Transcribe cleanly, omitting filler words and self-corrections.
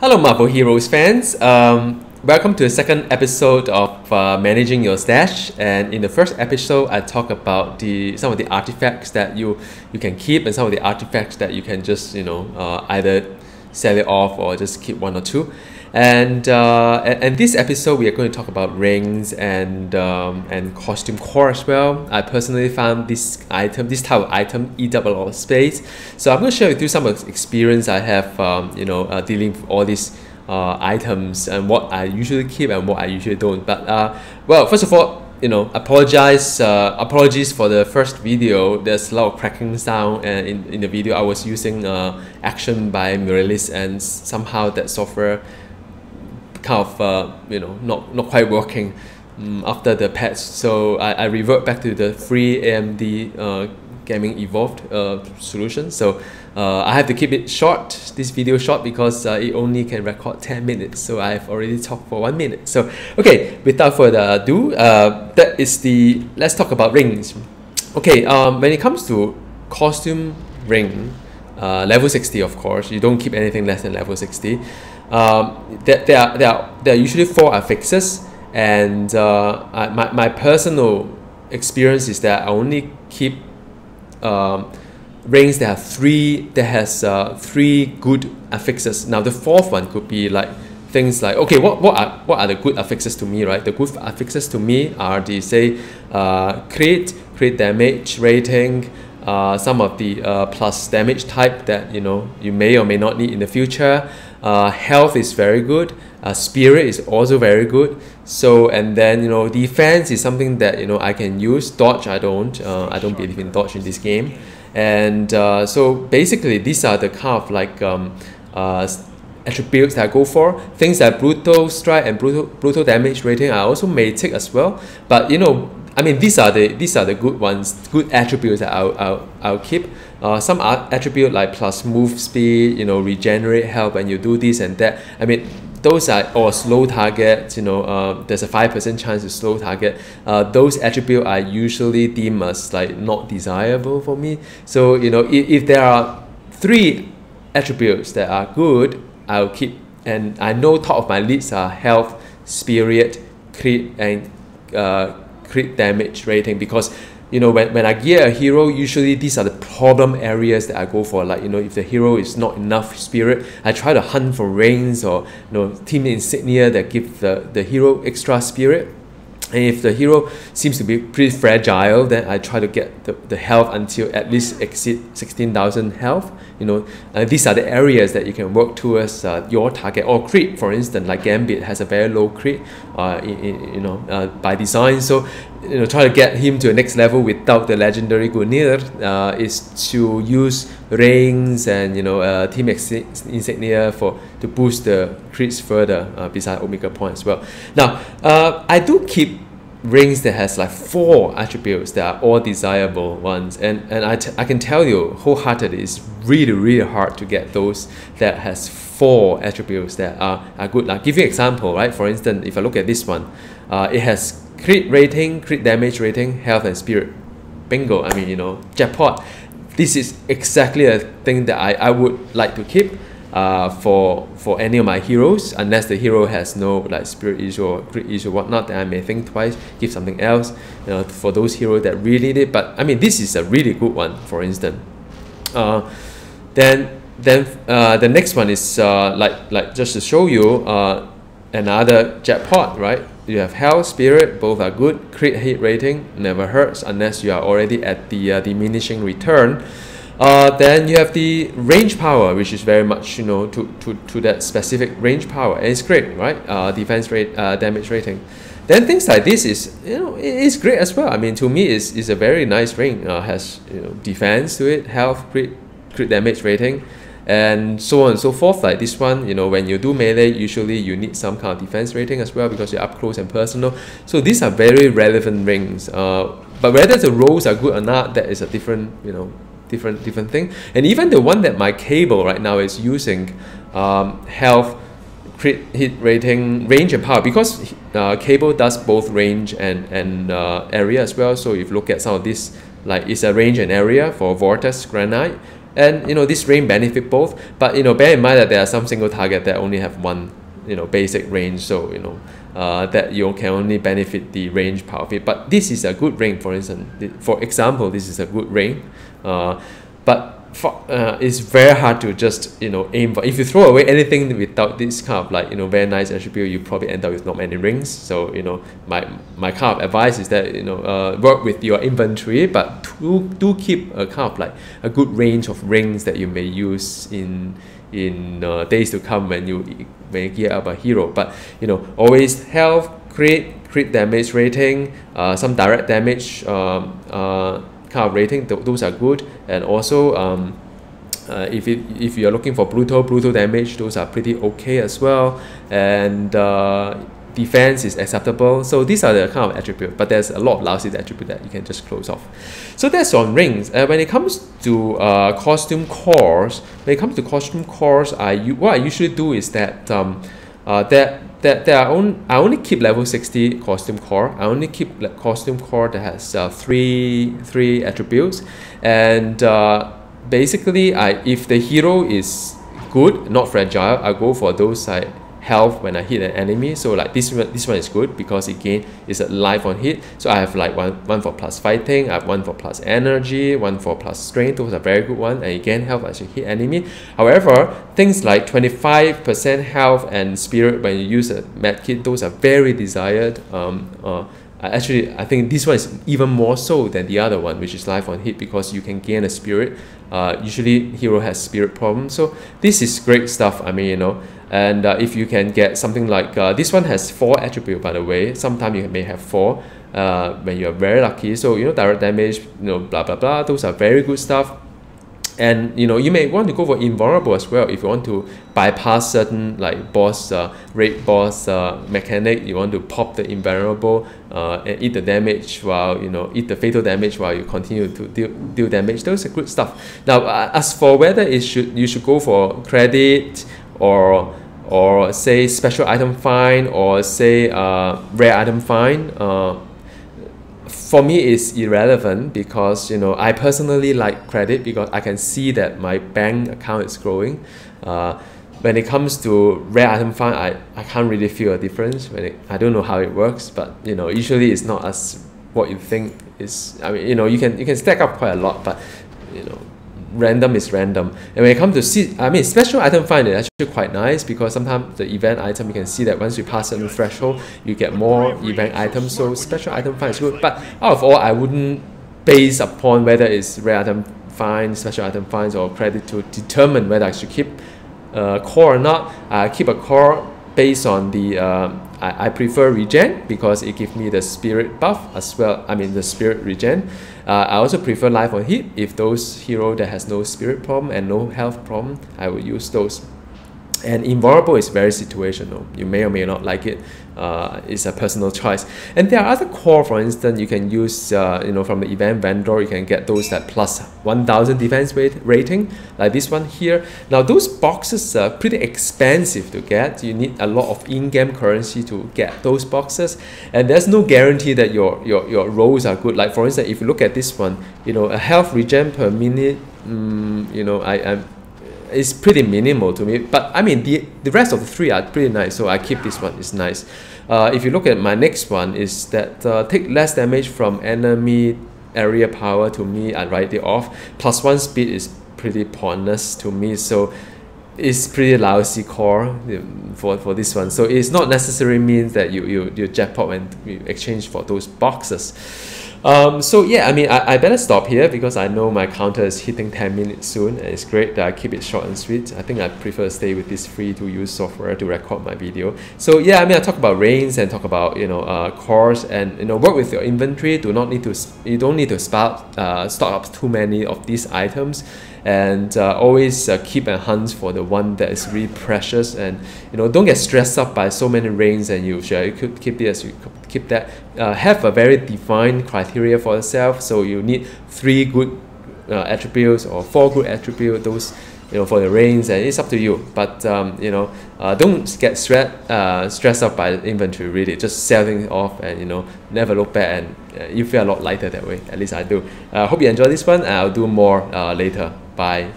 Hello, Marvel Heroes fans. Welcome to the second episode of Managing Your Stash. And in the first episode, I talk about some of the artifacts that you can keep and some of the artifacts that you can just either sell it off or just keep one or two. And this episode, we are going to talk about rings and costume core as well. I personally found this type of item eat up a lot of space. So I'm going to share with you some of the experience I have, dealing with all these items and what I usually keep and what I usually don't. But well, first of all, apologies for the first video. There's a lot of cracking sound in the video. I was using Action by relics, and somehow that software kind of not quite working after the patch, so I revert back to the free AMD gaming evolved solution. So I have to keep it short, this video short, because it only can record 10 minutes, so I've already talked for 1 minute. So okay, without further ado, let's talk about rings. Okay, when it comes to costume ring, level 60, of course, you don't keep anything less than level 60. There are usually 4 affixes, and my personal experience is that I only keep rings that has 3 good affixes. Now the 4th one could be like things like, okay, what are the good affixes to me, right? The good affixes to me are the crit damage rating, some of the plus damage type that you may or may not need in the future. Health is very good. Spirit is also very good. So, and then defense is something that I can use. Dodge, I don't believe in dodge in this game. And so basically these are the kind of like attributes that I go for. Things like brutal strike and brutal damage rating I also may take as well. But I mean, these are the good ones, good attributes that I'll keep. Some attribute like plus move speed, regenerate health when you do this and that. I mean, those are, or slow target. There's a 5% chance to slow target. Those attributes I usually deem as like not desirable for me. So if there are 3 attributes that are good, I'll keep. And I know top of my list are health, spirit, crit, and crit damage rating, because when I gear a hero, usually these are the problem areas that I go for. Like if the hero is not enough spirit, I try to hunt for rings or team insignia that give the hero extra spirit. And if the hero seems to be pretty fragile, then I try to get the health until at least exceed 16,000 health. These are the areas that you can work towards your target. Or crit, for instance, like Gambit has a very low crit, by design. So try to get him to the next level without the legendary Gunir is to use rings and team insignia to boost the crits further, besides Omega point as well. Now I do keep rings that has like 4 attributes that are all desirable ones, and I can tell you wholeheartedly it's really hard to get those that has 4 attributes that are good. Now give you an example, right? For instance, if I look at this one, it has crit rating, crit damage rating, health, and spirit. Bingo. I mean, jackpot. This is exactly a thing that I would like to keep for any of my heroes, unless the hero has no like spirit issue or crit issue or whatnot. Then I may think twice, give something else for those heroes that really need it. But I mean, this is a really good one, for instance. Then the next one is like just to show you another jackpot, right? You have health, spirit, both are good. Crit hit rating never hurts unless you are already at the diminishing return. Then you have the range power, which is very much to that specific range power, and it's great, right? Defense rate, damage rating. Then things like this is it's great as well. I mean, to me is a very nice ring. Has defense to it, health, crit damage rating, and so on and so forth. Like this one, when you do melee, usually you need some kind of defense rating as well, because you're up close and personal. So these are very relevant rings. But whether the rolls are good or not, that is a different different thing. And even the one that my cable right now is using, health, crit hit rating, range, and power, because cable does both range and area as well. So if you look at some of this, like it's a range and area for Vortex Granite, And this range benefit both, but bear in mind that there are some single target that only have one basic range, so that you can only benefit the range part of it. But this is a good range. For instance, for example, this is a good range, but it's very hard to just aim for. If you throw away anything without this kind of very nice attribute, you probably end up with not many rings. So my kind of advice is that work with your inventory, but do keep a kind of a good range of rings that you may use in days to come when you gear up a hero. But always health, crit damage rating, some direct damage kind of rating, those are good. And also if you're looking for brutal damage, those are pretty okay as well. And defense is acceptable. So these are the kind of attribute, but there's a lot of lousy attribute that you can just close off. So that's on rings. When it comes to costume cores, what I usually do is that I only keep level 60 costume core. I only keep costume core that has three attributes, and basically if the hero is good, not fragile, I go for those health when I hit an enemy. So this one is good because again it's a life on hit. So I have one for plus fighting, I have one for plus energy, one for plus strength. Those are very good ones, and again health as you hit enemy. However, things like 25% health and spirit when you use a medkit, those are very desired. Actually, I think this one is even more so than the other one, which is life on hit, because you can gain a spirit. Usually hero has spirit problems, so this is great stuff. I mean, and if you can get something like this one has 4 attributes, by the way. Sometimes you may have 4 when you are very lucky. So direct damage, blah blah blah, those are very good stuff. And you may want to go for invulnerable as well if you want to bypass certain boss, raid boss mechanic. You want to pop the invulnerable and eat the damage while eat the fatal damage while you continue to deal damage. Those are good stuff. Now, as for whether you should go for credit or say special item find or say rare item find, for me it's irrelevant, because I personally like credit because I can see that my bank account is growing. When it comes to rare item find, I can't really feel a difference. I don't know how it works, but usually it's not as what you think is. I mean, you can stack up quite a lot, but random is random. And when it comes to special item find is actually quite nice, because sometimes the event item, you can see that once you pass a certain threshold, you get more event items. So special item find is good, but out of all, I wouldn't base upon whether it's rare item find, special item finds, or credit to determine whether I should keep core or not. I keep a core based on the I prefer regen because it gives me the spirit buff as well. I mean the spirit regen. I also prefer life on hit. If those hero that has no spirit problem and no health problem, I will use those. And invulnerable is very situational. You may or may not like it. It's a personal choice. And there are other core, for instance, you can use from the event vendor. You can get those that plus 1000 defense rating, like this one here. Now those boxes are pretty expensive to get. You need a lot of in-game currency to get those boxes, and there's no guarantee that your rolls are good. Like for instance, if you look at this one, a health regen per minute, it's pretty minimal to me, but I mean the rest of the 3 are pretty nice, so I keep this one. It's nice. If you look at my next one, is that take less damage from enemy area power. To me, I write it off. +1 speed is pretty pointless to me, so it's pretty lousy core for this one. So it's not necessarily means that you jackpot when you exchange for those boxes. So yeah, I mean, I better stop here because I know my counter is hitting 10 minutes soon, and it's great that I keep it short and sweet. I think I prefer to stay with this free-to-use software to record my video. So yeah, I mean, I talk about reigns and talk about cores, and work with your inventory. You don't need to stock up too many of these items, and always keep and hunt for the one that is really precious, and don't get stressed up by so many reigns, and you could keep this, you keep that. Have a very defined criteria for yourself. So you need 3 good attributes or 4 good attributes. Those for the reigns, and it's up to you. But don't get stressed up by the inventory. Really, just sell things off, and never look back, and you feel a lot lighter that way. At least I do. Hope you enjoy this one. I'll do more later. Bye.